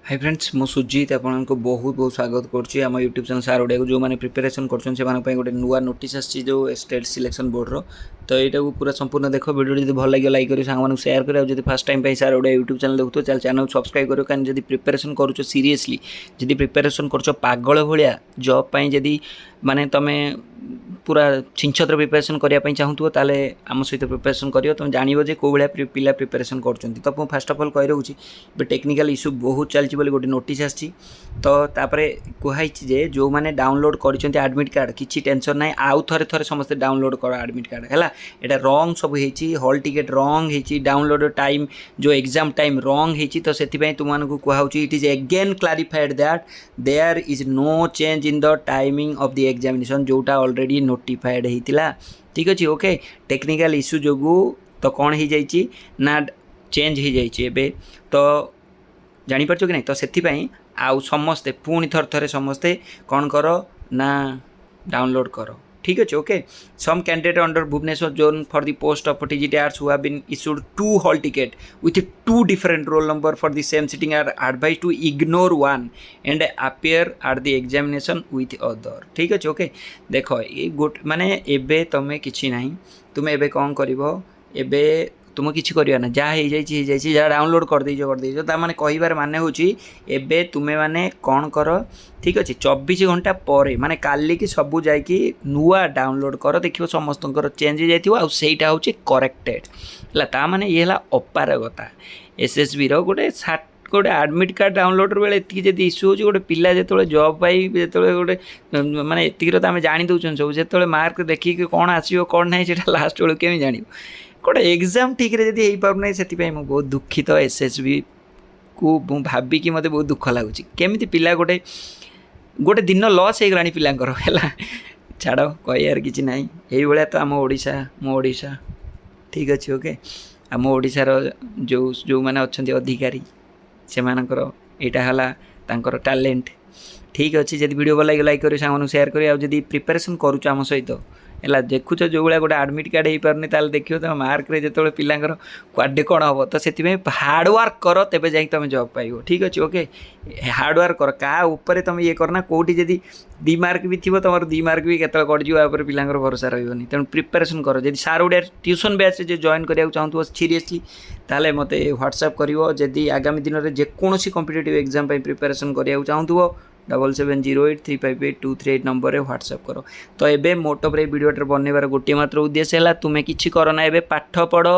Hi friends मु सुजीत आपको बहुत बहुत स्वागत करुँची आम यूट्यूब चैनल सार ओडिया जो मैंने प्रिपेरेसन कर गोटे नुआ नोटिस आसी जो स्टेट सिलेक्शन बोर्ड रो तो यहाँ पूरा संपूर्ण देख वीडियो जब भल लगे लाइक करो सांग सेयार करो जब फर्स्ट टाइम पे सार ओडिया यूट्यूब चैनल देखो चल चैनल सब्सक्राइब करो कहीं जब प्रिपेरेसन करुच सीरीयसली जब प्रिपेरेसन कर पागल भाया जॉब पाई जदि माने तुम पूरा छिंछत्र प्रिपेरेसन करने चाहूँ ताले आम सहित प्रिपेरेसन कर तुम जान जे कौ भाया पिला प्रिपेरेसन कर तो फास्ट अफ अल कही रोचे टेक्निकल इश्यू बहुत चलती बोली गोटे नोटिस आसी तो कहुई जे जो मैंने डाउनलोड कर आडमिट कार्ड किसी टेंशन ना आउ थे थे समस्ते डाउनलोड कर आडमिट कार्ड है यहाँ रंग सब होती हॉल टिकेट रंग होती डाउनलोड टाइम जो एग्जाम टाइम रंग होती तो से तुमको कहुच it is again clarified that there is no change in the timing of the examination जोटा ऑलरेडी नोटिफाइड होता ठीक अच्छे ओके टेक्निकल इश्यू जो तो कौन हो जाइए ना चेंज हो जाइए तो जापर कि नहीं तो से आउ समस्ते पुणी थर थे समस्ते कौन कर ना डाउनलोड कर ठीक अच्छे okay some candidate under Bhubaneswar zone for the post of TGT arts who have been issued 2 hall ticket with 2 different roll number for the same sitting are advise to ignore one and appear at the examination with other ठीक अच्छे okay देख ये गोट माने एबे तमें किसी ना तुम एबे कौन कर एबे तुम किसी कर ना जहाँ हो जहाँ डाउनलोड कर माने कहिबार माने होची एबे तुमे माने कौन कर ठीक अच्छे 24 घंटा पर माने काली की सबू जाकि नुआ डाउनलोड कर देखो समस्त चेंज हो जाइए आईटा हूँ करेक्टेड है ता माने ये अपारगता एसएसबी रोटे गोटे आडमिट कार्ड डाउनलोड बेले ये इश्यू हो गोटे पिला जो जॉब पाई जो गोटे माने ये तो आम जानी दौन सब जो मार्क देखिए कौन आसो कौन ना से लास्ट बेलू केमी जान गोटे एग्जाम ठीक रे जदि हो पारना से बहुत दुखित एसएसबी को भाविकी मत बहुत दुख लगुच केमी पिला गोटे गोटे दिन लॉस हो गला पिलांकर है छाड़ कह कि ना यही भाया तो आम ओडिशा मो ओडिशा ठीक अच्छे ओके आम ओडिशार जो जो मैंने अच्छा अधिकारी से मानकर यहाँ है टैलेंट ठीक अच्छे जब वीडियो भल लगे लाइक करो सांग सेयार करो जब प्रिपेरेसन करुच आम सहित है देखुच जो भाया गोटे आडमिट कार्ड हो पारनी ताल देखियो तुम मार्क रे जो पिलांकर क्वाडे कौन हम तो से हार्डवर्क कर तेज जा तुम जॉब पाइब ठीक अच्छे ओके हार्डवर्क कर क्या उपर तुम ये करना कौटी जदि 2 मार्क भी थी तुम 2 मार्क भी केत कटिपर पिलांकर भरोसा रही तेणु प्रिपेरेसन कर जब सार ओडिया ट्यूशन बैच जो जॉइन करा चाहूँ सीरीयसली ताले मत व्हाट्सएप कर जदि आगामी दिन में जेकोसी कॉम्पिटिटिव एग्जाम प्रिपेरेसन करा चाहूँ 7708358238 नंबर रे व्हाट्सएप करो तो एबे मोटो पर वीडियो बनवार गोटे मात्र उद्देश्य है तुम्हें किसी करना एबे पाठ पढ़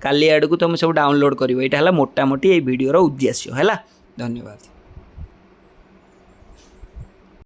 काली आड़ को तुम सब डाउनलोड कर मोटामोटी ये वीडियो उद्देश्य है धन्यवाद।